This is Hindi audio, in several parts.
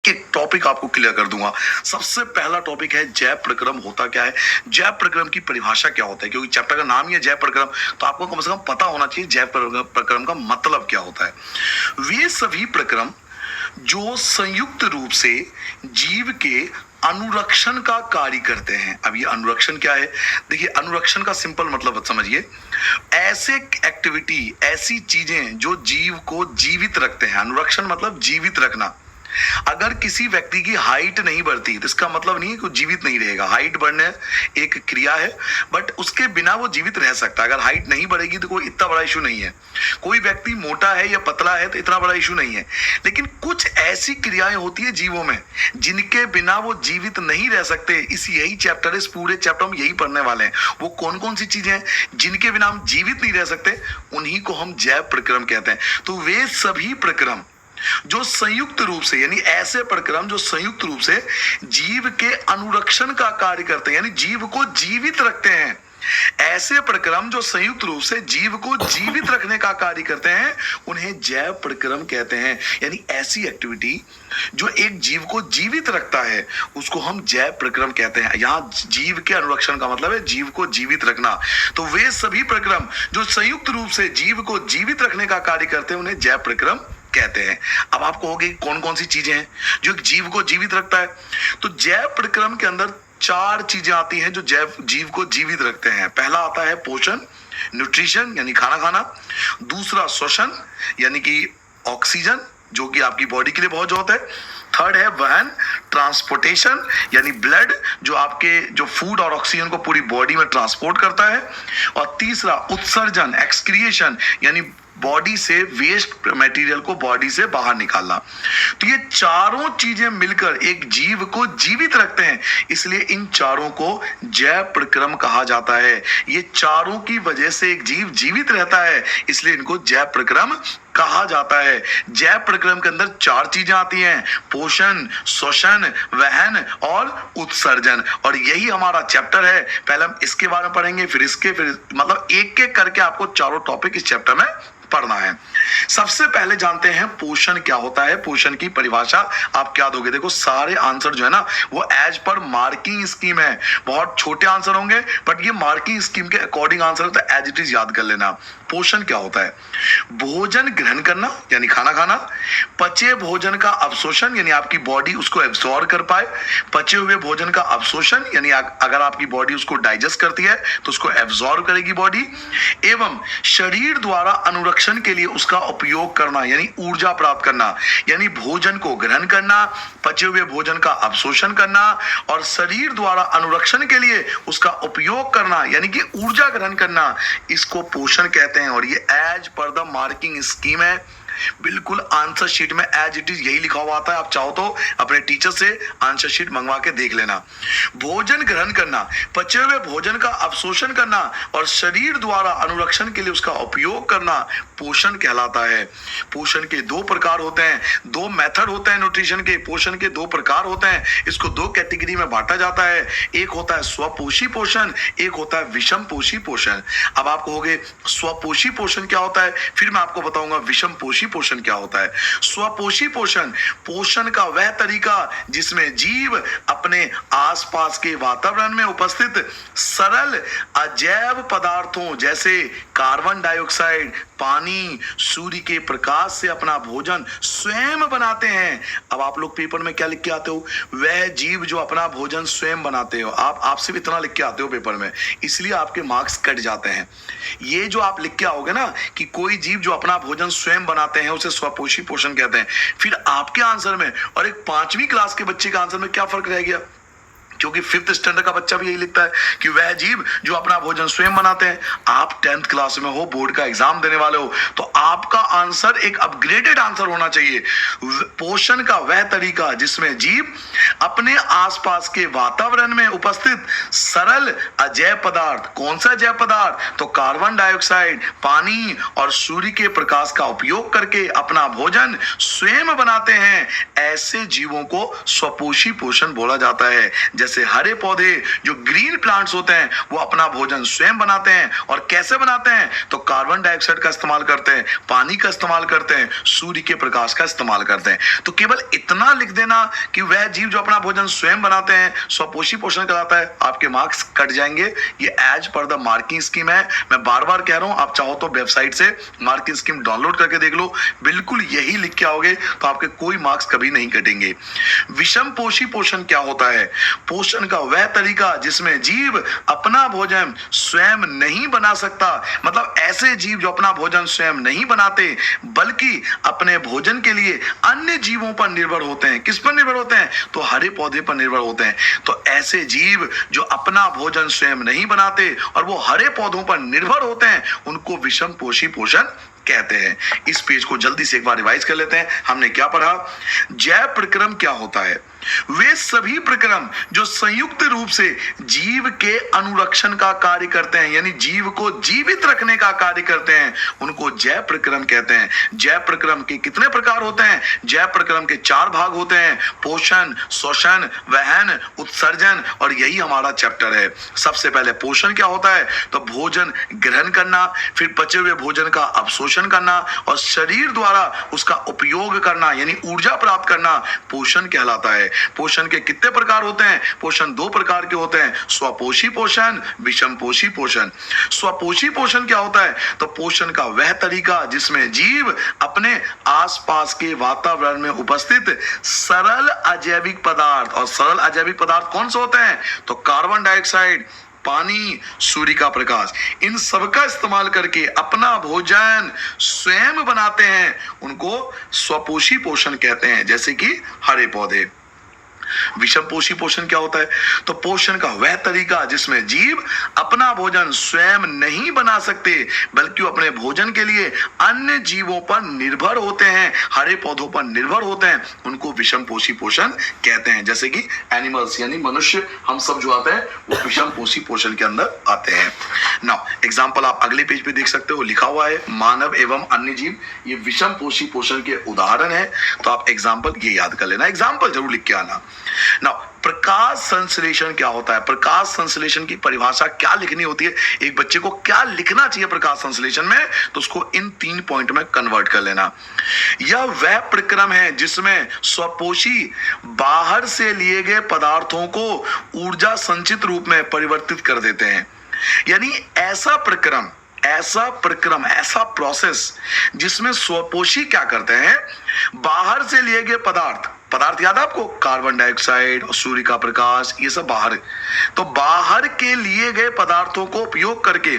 एक टॉपिक आपको क्लियर कर दूंगा। सबसे पहला टॉपिक है जय प्रक्रम होता क्या है, जय प्रक्रम की परिभाषा क्या होता है, क्योंकि चैप्टर का नाम ही है जय प्रक्रम, तो आपको कम से कम पता होना चाहिए जय प्रक्रम का मतलब क्या होता है। वे सभी प्रक्रम जो संयुक्त रूप से जीव के अनुरक्षण का कार्य करते हैं। अब ये अनुरक्षण क्या है, देखिए अनुरक्षण का सिंपल मतलब समझिए, ऐसे एक्टिविटी, ऐसी चीजें जो जीव को जीवित रखते हैं। अनुरक्षण मतलब जीवित रखना। अगर किसी व्यक्ति की हाइट नहीं बढ़ती तो इसका मतलब नहीं है कि वो जीवित नहीं रहेगा। हाइट बढ़ने एक क्रिया है, बट उसके बिना वो जीवित रह सकता है। अगर हाइट नहीं बढ़ेगी तो कोई इतना बड़ा इशू नहीं है। कोई व्यक्ति मोटा है या पतला है तो इतना बड़ा इशू नहीं है। लेकिन कुछ ऐसी क्रियाएं होती है जीवों में जिनके बिना वो जीवित नहीं रह सकते। इस यही चैप्टर, इस पूरे चैप्टर में यही पढ़ने वाले हैं। वो कौन कौन सी चीजें हैं जिनके बिना हम जीवित नहीं रह सकते, उन्हीं को हम जैव प्रक्रम कहते हैं। तो वे सभी प्रक्रम जो संयुक्त रूप से, यानी ऐसे प्रक्रम जो संयुक्त रूप से जीव के अनुरक्षण का कार्य करते हैं, यानी जीव को जीवित रखते हैं। ऐसे प्रक्रम जो संयुक्त रूप से जीव को जीवित रखने का कार्य करते हैं, उन्हें जैव प्रक्रम कहते हैं। यानी ऐसी एक्टिविटी जो एक जीव को जीवित रखता है उसको हम जैव प्रक्रम कहते हैं। यहां जीव के अनुरक्षण का मतलब है जीव को जीवित रखना। तो वे सभी प्रक्रम जो संयुक्त रूप से जीव को जीवित रखने का कार्य करते हैं, उन्हें जैव प्रक्रम कहते हैं। अब आप कहोगे कौन कौन सी चीजें हैं जो एक जीव को जीवित रखता है, तो जैव प्रक्रम के अंदर 4 चीजें आती हैं जो जीव को जीवित रखते हैं। पहला आता है पोषण, न्यूट्रिशन यानी खाना खाना। दूसरा श्वसन यानी कि ऑक्सीजन, जो कि आपकी बॉडी के लिए बहुत जरूरत है। थर्ड है वहन, ट्रांसपोर्टेशन यानी ब्लड, जो आपके जो फूड और ऑक्सीजन को पूरी बॉडी में ट्रांसपोर्ट करता है। और तीसरा उत्सर्जन, एक्सक्रिएशन, यानी बॉडी से वेस्ट मटेरियल को बॉडी से बाहर निकालना। तो ये चारों चीजें मिलकर एक जीव को जीवित रखते हैं, इसलिए इन चारों को जैव प्रक्रम कहा जाता है। ये चारों की वजह से एक जीव जीवित रहता है, इसलिए इनको जैव प्रक्रम कहा जाता है। जैव प्रक्रम के अंदर 4 चीजें आती हैं, पोषण, श्वसन, वहन और उत्सर्जन। और यही हमारा चैप्टर है। पहले हम इसके बारे में पढ़ेंगे, फिर इसके, फिर मतलब एक एक करके आपको चारों टॉपिक इस चैप्टर में पढ़ना है। सबसे पहले जानते हैं पोषण क्या होता है। पोषण की परिभाषा आप क्या दोगे? देखो सारे आंसर जो है ना वो एज पर मार्किंग स्कीम है। बहुत छोटे आंसर होंगे, बट ये मार्किंग स्कीम के अकॉर्डिंग आंसर है, तो एज इट इज याद कर लेना। पोषण क्या होता है? भोजन ग्रहण करना यानी खाना खाना, पचे भोजन का अवशोषण यानी आपकी बॉडी उसको एब्सॉर्ब कर पाए, पचे हुए भोजन का अवशोषण यानी अगर आपकी बॉडी उसको डाइजेस्ट करती है तो उसको एब्सॉर्ब करेगी बॉडी, एवं शरीर द्वारा अनुरक्षण के लिए उसका उपयोग करना यानी ऊर्जा प्राप्त करना, यानी भोजन को ग्रहण करना, पचे हुए भोजन का अवशोषण करना और शरीर द्वारा अनुरक्षण के लिए उसका उपयोग करना यानी कि ऊर्जा ग्रहण करना, इसको पोषण कहते हैं। और ये as per the marking scheme है, बिल्कुल आंसर शीट में एज इट इज यही लिखा हुआ आता है। आप चाहो तो अपने टीचर से आंसर शीट मंगवा के देख लेना। भोजन ग्रहण करना, पचे हुए भोजन का अवशोषण करना और शरीर द्वारा अनुरक्षण के लिए उसका उपयोग करना पोषण कहलाता है। पोषण के 2 प्रकार होते हैं, 2 मेथड होते हैं न्यूट्रिशन के। पोषण के 2 प्रकार होते हैं, इसको 2 कैटेगरी में बांटा जाता है। एक होता है स्वपोषी पोषण, एक होता है विषम पोषी पोषण। अब आप कहोगे स्वपोषी पोषण क्या होता है, फिर मैं आपको बताऊंगा विषम पोषी पोषण क्या होता है। स्वपोषी पोषण, पोषण का वह तरीका जिसमें जीव अपने आसपास के वातावरण में उपस्थित सरल अजैव पदार्थों जैसे कार्बन डाइऑक्साइड, पानी, सूर्य के प्रकाश से अपना भोजन स्वयं बनाते हैं। अब आप लोग पेपर में क्या लिख के आते हो? वह जीव जो अपना भोजन स्वयं बनाते हो। आप सिर्फ इतना लिख के आते हो पेपर में, इसलिए आपके मार्क्स कट जाते हैं। ये जो आप लिख के आओगे ना कि कोई जीव जो अपना भोजन स्वयं बनाते हैं उसे स्वपोषी पोषण कहते हैं, फिर आपके आंसर में और एक 5वीं क्लास के बच्चे के आंसर में क्या फर्क रह गया? क्योंकि 5th स्टैंडर्ड का बच्चा भी यही लिखता है कि वह जीव जो अपना भोजन स्वयं बनाते हैं। आप 10th क्लास में हो, बोर्ड का एग्जाम देने वाले हो, तो आपका आंसर एक अपग्रेडेड आंसर होना चाहिए। पोषण का वह तरीका जिसमें जीव अपने आसपास के वातावरण में उपस्थित सरल अजैव पदार्थ, कौन सा अजैव पदार्थ? तो कार्बन डाइऑक्साइड, पानी और सूर्य के प्रकाश का उपयोग करके अपना भोजन स्वयं बनाते हैं। ऐसे जीवों को स्वपोषी पोषण बोला जाता है। जैसे जैसे हरे पौधे जो ग्रीन प्लांट्स होते हैं वो अपना भोजन स्वयं बनाते हैं। और कैसे बनाते हैं? तो कार्बन डाइऑक्साइड का इस्तेमाल करते हैं, पानी का इस्तेमाल करते हैं, सूर्य के प्रकाश का इस्तेमाल करते हैं। तो केवल इतना लिख देना कि वह जीव जो अपना भोजन स्वयं बनाते हैं स्वपोषी पोषण कहलाता है, आपके मार्क्स कट जाएंगे। ये as per the marking scheme है। मैं बार बार कह रहा हूं, आप चाहो तो वेबसाइट से मार्किंग स्कीम डाउनलोड करके देख लो, बिल्कुल यही लिख के आओगे तो आपके कोई मार्क्स कभी नहीं कटेंगे। विषम पोषी पोषण क्या होता है? पोषण का वह तरीका जिसमें जीव अपना भोजन स्वयं नहीं बना सकता, मतलब ऐसे जीव जो अपना भोजन स्वयं नहीं बनाते बल्कि अपने भोजन के लिए अन्य जीवों पर निर्भर होते हैं। किस पर निर्भर होते हैं? तो हरे पौधे पर निर्भर होते हैं। तो ऐसे जीव जो अपना भोजन स्वयं नहीं बनाते और वो हरे पौधों पर निर्भर होते हैं उनको विषम पोषी पोषण कहते हैं। इस पेज को जल्दी से एक बार रिवाइज कर लेते हैं। हमने क्या पढ़ा? जैव प्रक्रम क्या होता है? वे सभी प्रक्रम जो संयुक्त रूप से जीव के अनुरक्षण का कार्य करते हैं, यानी जीव को जीवित रखने का कार्य करते हैं, उनको जैव प्रक्रम कहते हैं। जैव प्रक्रम के कितने प्रकार होते हैं? जैव प्रक्रम के 4 भाग होते हैं: पोषण, शोषण, वहन, उत्सर्जन, और यही हमारा चैप्टर है। सबसे पहले पोषण क्या होता है? तो भोजन ग्रहण करना, फिर बचे हुए भोजन का अवशोषण करना और शरीर द्वारा उसका उपयोग करना, यानी ऊर्जा प्राप्त करना, पोषण कहलाता है। पोषण के कितने प्रकार होते हैं? पोषण 2 प्रकार के होते हैं: स्वपोषी पोषण, विषम पोषी पोषण। स्वपोषी पोषण क्या होता है? तो पोषण का वह तरीका जिसमें जीव अपने आसपास के वातावरण में उपस्थित सरल अजैविक पदार्थ, और सरल अजैविक पदार्थ कौन से होते हैं? तो कार्बन डाइऑक्साइड, पानी, सूर्य का प्रकाश, इन सब का इस्तेमाल करके अपना भोजन स्वयं बनाते हैं, उनको स्वपोषी पोषण कहते हैं, जैसे कि हरे पौधे। विषम पोषी पोषण क्या होता है? तो पोषण का वह तरीका जिसमें जीव अपना भोजन स्वयं नहीं बना सकते बल्कि अपने भोजन के लिए अन्य जीवों पर निर्भर होते हैं, हरे पौधों पर निर्भर होते हैं, उनको विषम पोषी पोषण कहते हैं। जैसे कि एनिमल्स यानी मनुष्य, हम सब जो आते हैं वो विषम पोषी पोषण के अंदर आते हैं। नाउ एग्जांपल आप अगले पेज पे देख सकते हो, लिखा हुआ है मानव एवं अन्य जीव। ये विषम पोषी पोषण के उदाहरण है, तो आप एग्जांपल ये याद कर लेना, एग्जांपल जरूर लिख के आना। नाउ प्रकाश संश्लेषण क्या होता है? प्रकाश संश्लेषण की परिभाषा क्या लिखनी होती है? एक बच्चे को क्या लिखना चाहिए प्रकाश संश्लेषण में? तो उसको इन 3 पॉइंट में कन्वर्ट कर लेना। यह वह प्रक्रम है जिसमें स्वपोषी बाहर से लिए गए पदार्थों को ऊर्जा संचित रूप में परिवर्तित कर देते हैं। यानी ऐसा प्रक्रम, ऐसा प्रोसेस जिसमें स्वपोषी क्या करते हैं? बाहर से लिए गए पदार्थ याद है आपको? कार्बन डाइऑक्साइड और सूर्य का प्रकाश, ये सब बाहर। तो बाहर के लिए गए पदार्थों को उपयोग करके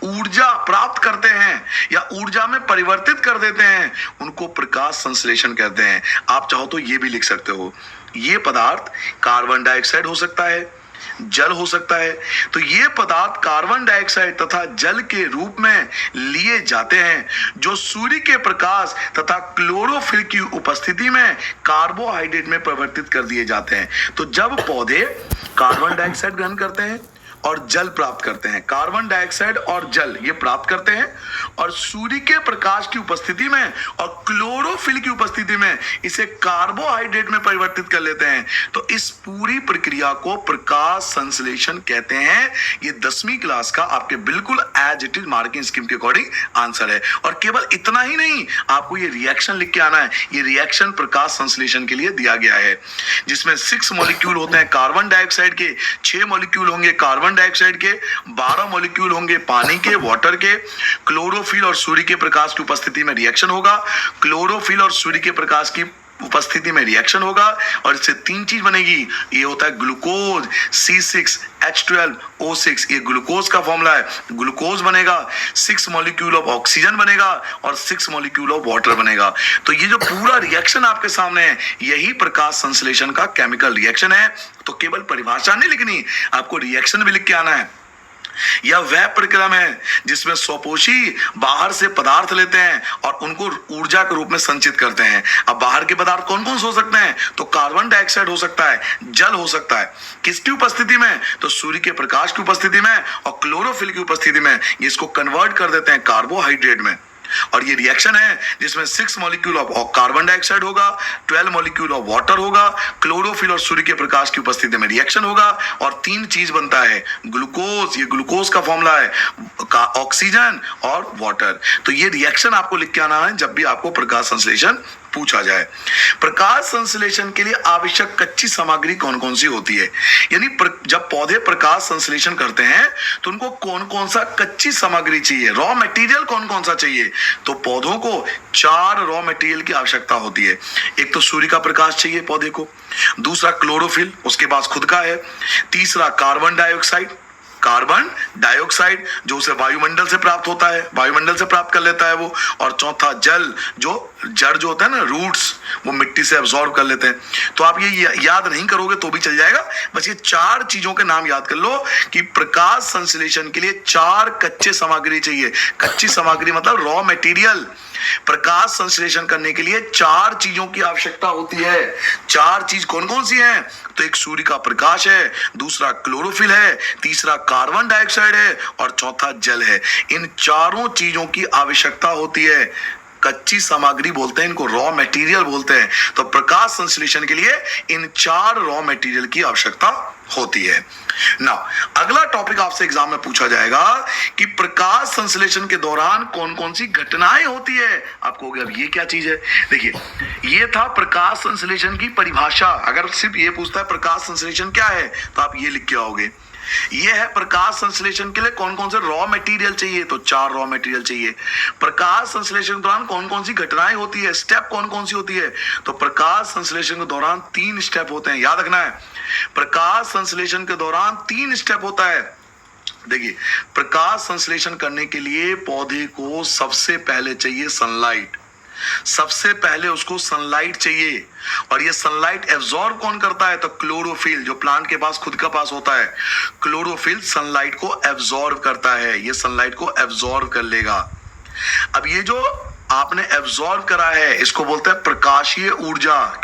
ऊर्जा प्राप्त करते हैं या ऊर्जा में परिवर्तित कर देते हैं, उनको प्रकाश संश्लेषण कहते हैं। आप चाहो तो ये भी लिख सकते हो, ये पदार्थ कार्बन डाइऑक्साइड हो सकता है, जल हो सकता है। तो ये पदार्थ कार्बन डाइऑक्साइड तथा जल के रूप में लिए जाते हैं जो सूर्य के प्रकाश तथा क्लोरोफिल की उपस्थिति में कार्बोहाइड्रेट में परिवर्तित कर दिए जाते हैं। तो जब पौधे कार्बन डाइऑक्साइड ग्रहण करते हैं और जल प्राप्त करते हैं, कार्बन डाइऑक्साइड और जल ये प्राप्त करते हैं और सूर्य के प्रकाश की उपस्थिति में और क्लोरोफिल की उपस्थिति में इसे कार्बोहाइड्रेट में परिवर्तित कर लेते हैं। तो इस पूरी प्रक्रिया को प्रकाश संश्लेषण कहते हैं। ये 10वीं क्लास का आपके बिल्कुल as it is marking scheme के अकॉर्डिंग आंसर है। और केवल इतना ही नहीं, आपको ये रिएक्शन लिख के आना है। ये रिएक्शन प्रकाश संश्लेषण के लिए दिया गया है, जिसमें 6 मॉलिक्यूल होते हैं कार्बन डाइऑक्साइड के, 6 मॉलिक्यूल होंगे कार्बन डाइऑक्साइड के, 12 मॉलिक्यूल होंगे पानी के, वाटर के। क्लोरोफिल और सूर्य के प्रकाश की उपस्थिति में रिएक्शन होगा, क्लोरोफिल और सूर्य के प्रकाश की उपस्थिति में रिएक्शन होगा और इससे 3 चीज बनेगी। ये होता है ग्लूकोज, C6H12O6, ये ग्लूकोज का फॉर्मूला है। ग्लूकोज बनेगा, 6 मॉलिक्यूल ऑफ ऑक्सीजन बनेगा और 6 मॉलिक्यूल ऑफ वाटर बनेगा। तो ये जो पूरा रिएक्शन आपके सामने है, यही प्रकाश संश्लेषण का केमिकल रिएक्शन है। तो केवल परिभाषा नहीं लिखनी, आपको रिएक्शन भी लिख के आना है। यह वह प्रक्रम है जिसमें स्वपोषी बाहर से पदार्थ लेते हैं और उनको ऊर्जा के रूप में संचित करते हैं। अब बाहर के पदार्थ कौन कौन से हो सकते हैं? तो कार्बन डाइऑक्साइड हो सकता है, जल हो सकता है। किसकी उपस्थिति में? तो सूर्य के प्रकाश की उपस्थिति में और क्लोरोफिल की उपस्थिति में। इसको कन्वर्ट कर देते हैं कार्बोहाइड्रेट में। और ये रिएक्शन है जिसमें 6 मॉलिक्यूल ऑफ कार्बन डाइऑक्साइड होगा, 12 मॉलिक्यूल ऑफ वाटर होगा, क्लोरोफिल और सूर्य के प्रकाश की उपस्थिति में रिएक्शन होगा और 3 चीज बनता है ग्लूकोज। ये ग्लूकोज का फॉर्मूला है ऑक्सीजन और वाटर। तो ये रिएक्शन आपको लिख के आना है जब भी आपको प्रकाश संश्लेषण पूछा जाए। प्रकाश संश्लेषण के लिए आवश्यक कच्ची सामग्री कौन कौन सी होती है, यानी जब पौधे प्रकाश संश्लेषण करते हैं तो उनको कौन कौन सा कच्ची सामग्री चाहिए, रॉ मटेरियल कौन कौन सा चाहिए। तो पौधों को 4 रॉ मटेरियल की आवश्यकता होती है। एक तो सूर्य का प्रकाश चाहिए पौधे को, दूसरा क्लोरोफिल उसके पास खुद का है, तीसरा कार्बन डाइऑक्साइड जो उसे वायुमंडल से प्राप्त होता है, वायुमंडल से प्राप्त कर लेता है वो, और चौथा जल जो जड़ जो होता है ना, रूट्स, वो मिट्टी से एब्जॉर्ब कर लेते हैं। तो आप ये याद नहीं करोगे तो भी चल जाएगा, बस ये 4 चीजों के नाम याद कर लो कि प्रकाश संश्लेषण के लिए 4 कच्चे सामग्री चाहिए। कच्ची सामग्री मतलब रॉ मटेरियल। प्रकाश संश्लेषण करने के लिए 4 चीजों की आवश्यकता होती है। 4 चीज कौन कौन सी हैं? तो एक सूर्य का प्रकाश है, दूसरा क्लोरोफिल है, तीसरा कार्बन डाइऑक्साइड है और चौथा जल है। इन चारों चीजों की आवश्यकता होती है। कच्ची सामग्री बोलते हैं इनको, रॉ मटेरियल बोलते हैं। तो प्रकाश संश्लेषण के लिए इन 4 रॉ मटेरियल की आवश्यकता होती है। नाउ अगला टॉपिक आपसे एग्जाम में पूछा जाएगा कि प्रकाश संश्लेषण के दौरान कौन कौन सी घटनाएं होती है। आप कहोगे अब ये क्या चीज है? देखिए, ये था प्रकाश संश्लेषण की परिभाषा। अगर सिर्फ ये पूछता है प्रकाश संश्लेषण क्या है तो आप ये लिख के आओगे। ये है प्रकाश संश्लेषण के लिए कौन कौन से रॉ मटेरियल चाहिए, तो 4 रॉ मटेरियल चाहिए। प्रकाश संश्लेषण के दौरान कौन कौन सी घटनाएं होती है, स्टेप कौन कौन सी होती है, तो प्रकाश संश्लेषण के दौरान 3 स्टेप होते हैं। याद रखना है, प्रकाश संश्लेषण के दौरान 3 स्टेप होता है। देखिए, प्रकाश संश्लेषण करने के लिए पौधे को सबसे पहले चाहिए सनलाइट। सबसे पहले उसको सनलाइट चाहिए, और ये सनलाइट एब्जॉर्ब कौन करता है? तो क्लोरोफिल, जो प्लांट के पास खुद का पास होता है। क्लोरोफिल सनलाइट को एब्जॉर्ब करता है, ये सनलाइट को एब्जॉर्ब कर लेगा। अब ये जो आपने एब्जॉर्ब करा है इसको बोलते हैं प्रकाशीय ऊर्जा।